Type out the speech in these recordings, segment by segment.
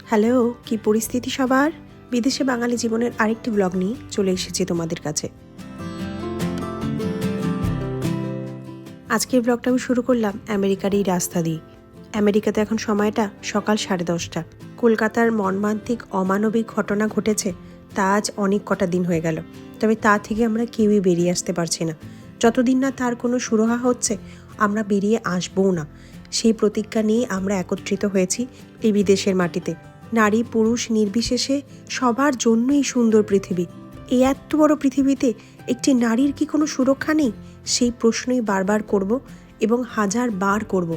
Hello, কি পরিস্থিতি সবার? বিদেশে বাঙালি জীবনের আরেকটি ব্লগ নিয়ে চলে এসেছি তোমাদের কাছে। আজকের ব্লগটা আমি শুরু করলাম আমেরিকার এই রাস্তা দিয়ে। আমেরিকাতে এখন সময়টা সকাল 10:30। কলকাতার মর্মান্তিক অমানবিক ঘটনা ঘটেছে তা আজ অনেক কটা দিন হয়ে গেল, তবে তা থেকে আমরা কেউই বেরিয়ে আসতে পারছি না। যতদিন না তার কোনো সুরাহা হচ্ছে আমরা বেরিয়ে আসবও না, সেই প্রতিজ্ঞা নিয়ে আমরা একত্রিত হয়েছি এই বিদেশের মাটিতে। নারী পুরুষ নির্বিশেষে সবার জন্যই সুন্দর পৃথিবী। এই এত বড় পৃথিবীতে একটি নারীর কি কোনো সুরক্ষা নেই? সেই প্রশ্নই বারবার করব এবং 1000 বার করব,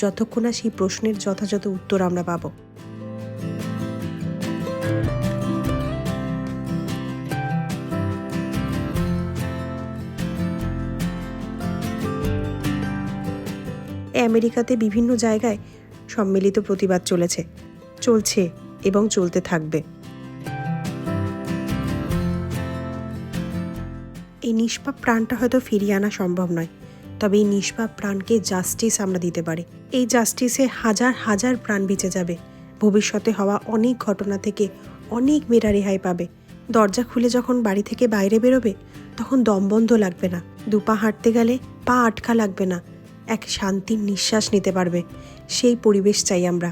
যতক্ষণ না সেই প্রশ্নের যথাযথ উত্তর আমরা পাব। আমেরিকাতে বিভিন্ন জায়গায় সম্মিলিত প্রতিবাদ চলছে এবং চলতে থাকবে। এই নিষ্পাপ প্রাণটা হয়তো ফিরিয়ে আনা সম্ভব নয়, তবে এই নিষ্পাপ প্রাণকে জাস্টিস আমরা দিতে পারি। এই জাস্টিসে হাজার হাজার প্রাণ বেঁচে যাবে। ভবিষ্যতে হওয়া অনেক ঘটনা থেকে অনেক মেয়েরা রেহাই পাবে। দরজা খুলে যখন বাড়ি থেকে বাইরে বেরোবে তখন দমবন্ধ লাগবে না, দুপা হাঁটতে গেলে পা আটকা লাগবে না, এক শান্তির নিঃশ্বাস নিতে পারবে। সেই পরিবেশ চাই আমরা।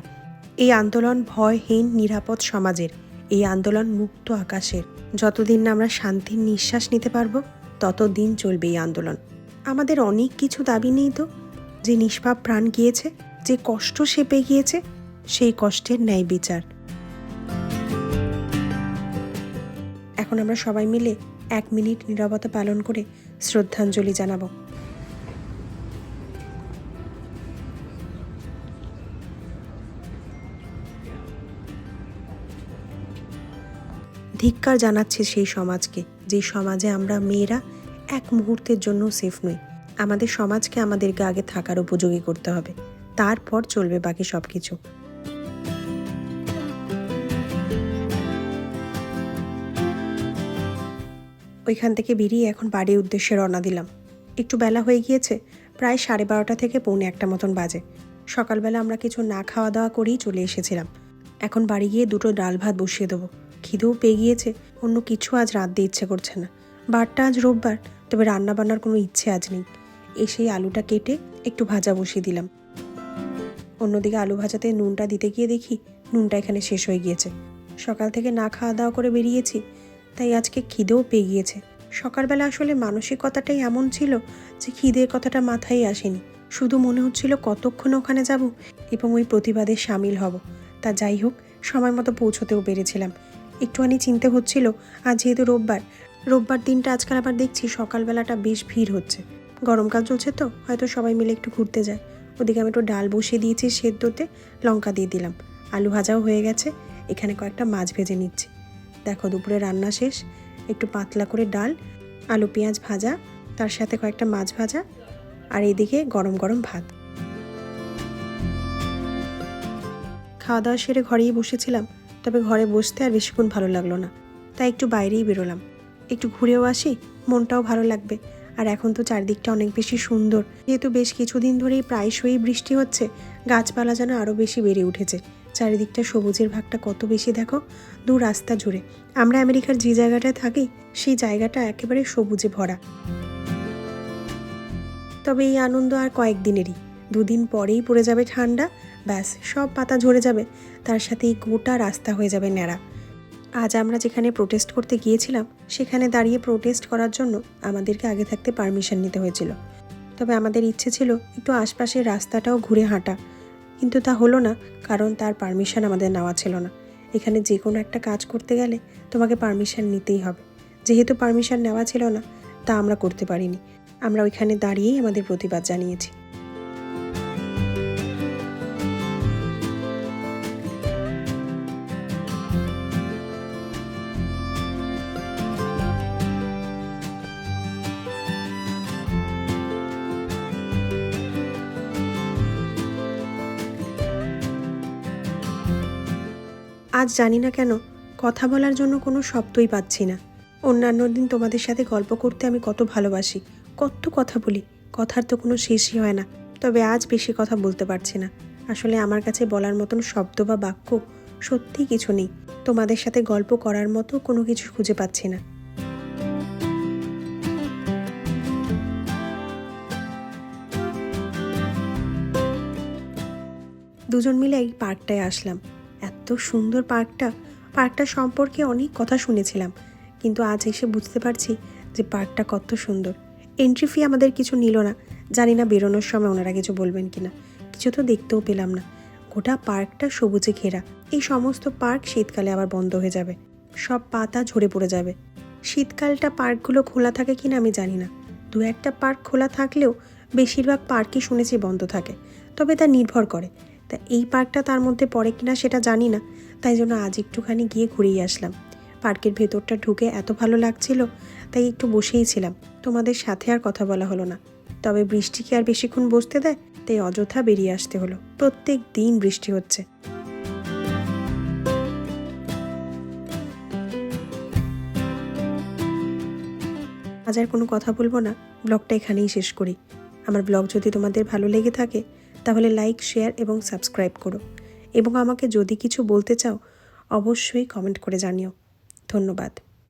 এই আন্দোলন ভয়হীন নিরাপদ সমাজের, এই আন্দোলন মুক্ত আকাশের। যতদিন না আমরা শান্তির নিঃশ্বাস নিতে পারবো ততদিন চলবে এই আন্দোলন। আমাদের অনেক কিছু দাবি নেই তো? যে নিষ্পাপ প্রাণ গিয়েছে, যে কষ্ট সে পেয়ে গিয়েছে, সেই কষ্টের ন্যায় বিচার। এখন আমরা সবাই মিলে 1 মিনিট নীরবতা পালন করে শ্রদ্ধাঞ্জলি জানাবো। ধিক্কার জানাচ্ছে সেই সমাজকে, যে সমাজে আমরা মেয়েরা এক মুহূর্তের জন্য সেফ নই। আমাদের সমাজকে আমাদেরকে আগে থাকার উপযোগী করতে হবে, তারপর চলবে বাকি সব কিছু। ওইখান থেকে বেরিয়ে এখন বাড়ির উদ্দেশ্যে রওনা দিলাম। একটু বেলা হয়ে গিয়েছে, প্রায় 12:30 থেকে 1:45 মতন বাজে। সকালবেলা আমরা কিছু না খাওয়া দাওয়া করেই চলে এসেছিলাম। এখন বাড়ি গিয়ে 2টো ডাল ভাত বসিয়ে দেবো। খিদেও পেয়ে গিয়েছে, অন্য কিছু আজ রাঁধতে ইচ্ছে করছে না। বারটা আজ রোববার, তবে রান্না বান্নার কোনো ইচ্ছে আজ নেই। এসেই আলুটা কেটে একটু ভাজা বসিয়ে দিলাম। অন্যদিকে আলু ভাজাতে নুনটা দিতে গিয়ে দেখি নুনটা এখানে শেষ হয়ে গিয়েছে। সকাল থেকে না খাওয়া দাওয়া করে বেরিয়েছি, তাই আজকে খিদেও পেয়ে গিয়েছে। সকালবেলা আসলে মানসিকতাটাই এমন ছিল যে খিদের কথাটা মাথায় আসেনি। শুধু মনে হচ্ছিল কতক্ষণে ওখানে যাব এবং ওই প্রতিবাদে সামিল হব। তা যাই হোক, সময় মতো পৌঁছতেও পেরেছিলাম। একটুখানি চিন্তা হচ্ছিল, আজ যেহেতু রোববার দিনটা আজকাল আবার দেখছি সকালবেলাটা বেশ ভিড় হচ্ছে। গরমকাল চলছে তো হয়তো সবাই মিলে একটু ঘুরতে যায়। ওদিকে আমি একটু ডাল বসিয়ে দিয়েছি সেদ্ধতে, লঙ্কা দিয়ে দিলাম। আলু ভাজাও হয়ে গেছে, এখানে কয়েকটা মাছ ভেজে নিচ্ছি। দেখো, দুপুরে রান্না শেষ। একটু পাতলা করে ডাল, আলু পেঁয়াজ ভাজা, তার সাথে কয়েকটা মাছ ভাজা, আর এইদিকে গরম গরম ভাত। খাওয়া দাওয়া সেরে ঘরেই বসেছিলাম, তবে ঘরে বসতে আর বেশিক্ষণ ভালো লাগলো না, তাই একটু বাইরেই বেরোলাম। একটু ঘুরেও আসি, মনটাও ভালো লাগবে। আর এখন তো চারদিকটা অনেক বেশি সুন্দর, যেহেতু বেশ কিছুদিন ধরেই প্রায়শই বৃষ্টি হচ্ছে, গাছপালা যেন আরও বেশি বেড়ে উঠেছে। চারিদিকটা সবুজের ভাগটা কত বেশি দেখো, দু রাস্তা জুড়ে। আমরা আমেরিকার যে জায়গাটায় থাকি সেই জায়গাটা একেবারে সবুজে ভরা। তবে এই আনন্দ আর কয়েকদিনেরই, 2 দিন পরেই পড়ে যাবে ঠান্ডা, ব্যাস সব পাতা ঝরে যাবে, তার সাথে এই গোটা রাস্তা হয়ে যাবে ন্যাড়া। আজ আমরা যেখানে প্রোটেস্ট করতে গিয়েছিলাম সেখানে দাঁড়িয়ে প্রোটেস্ট করার জন্য আমাদেরকে আগে থাকতে পারমিশন নিতে হয়েছিল। তবে আমাদের ইচ্ছে ছিল একটু আশপাশের রাস্তাটাও ঘুরে হাঁটা, কিন্তু তা হলো না, কারণ তার পারমিশন আমাদের নেওয়া ছিল না। এখানে যে কোনো একটা কাজ করতে গেলে তোমাকে পারমিশন নিতেই হবে। যেহেতু পারমিশন নেওয়া ছিল না, তা আমরা করতে পারিনি। আমরা ওইখানে দাঁড়িয়েই আমাদের প্রতিবাদ জানিয়েছি। আজ জানি না কেন কথা বলার জন্য কোনো শব্দই পাচ্ছি না। অন্যান্য দিন তোমাদের সাথে গল্প করতে আমি কত ভালোবাসি, কত কথা বলি, কথার তো কোনো শেষই হয় না। তবে আজ বেশি কথা বলতে পারছি না। আসলে আমার কাছে বলার মতন শব্দ বা বাক্য সত্যি কিছু নেই। তোমাদের সাথে গল্প করার মতো কোনো কিছু খুঁজে পাচ্ছি না। দুজন মিলে এই পার্কটায় আসলাম। এত সুন্দর পার্কটা সম্পর্কে অনেক কথা শুনেছিলাম, কিন্তু আজ এসে বুঝতে পারছি যে পার্কটা কত সুন্দর। এন্ট্রি ফি আমাদের কিছু নিল না, জানি না বেরোনোর সময় ওনারা কিছু বলবেন কিনা। কিছু তো দেখতেও পেলাম না। গোটা পার্কটা সবুজে ঘেরা। এই সমস্ত পার্ক শীতকালে আবার বন্ধ হয়ে যাবে, সব পাতা ঝরে পড়ে যাবে। শীতকালটা পার্কগুলো খোলা থাকে কিনা আমি জানি না। দু একটা পার্ক খোলা থাকলেও বেশিরভাগ পার্কই শুনেছি বন্ধ থাকে, তবে তা নির্ভর করে। তা এই পার্কটা তার মধ্যে পড়ে কিনা সেটা জানি না, তাই জন্য আজ একটুখানি গিয়ে ঘুরেই আসলাম। পার্কের ভেতরটা ঢুকে এত ভালো লাগছিল, তাই একটু বসেই ছিলাম। তোমাদের সাথে আর কথা বলা হলো না, তবে বৃষ্টি কি আর বেশিক্ষণ বসতে দেয়, তাই অযথা বেরিয়ে আসতে হলো। প্রত্যেক দিন বৃষ্টি হচ্ছে। আজ আর কোনো কথা বলবো না, ব্লগটা এখানেই শেষ করি। আমার ব্লগ যদি তোমাদের ভালো লেগে থাকে তাহলে লাইক, শেয়ার এবং সাবস্ক্রাইব করো, এবং আমাকে যদি কিছু বলতে চাও অবশ্যই কমেন্ট করে জানিও। ধন্যবাদ।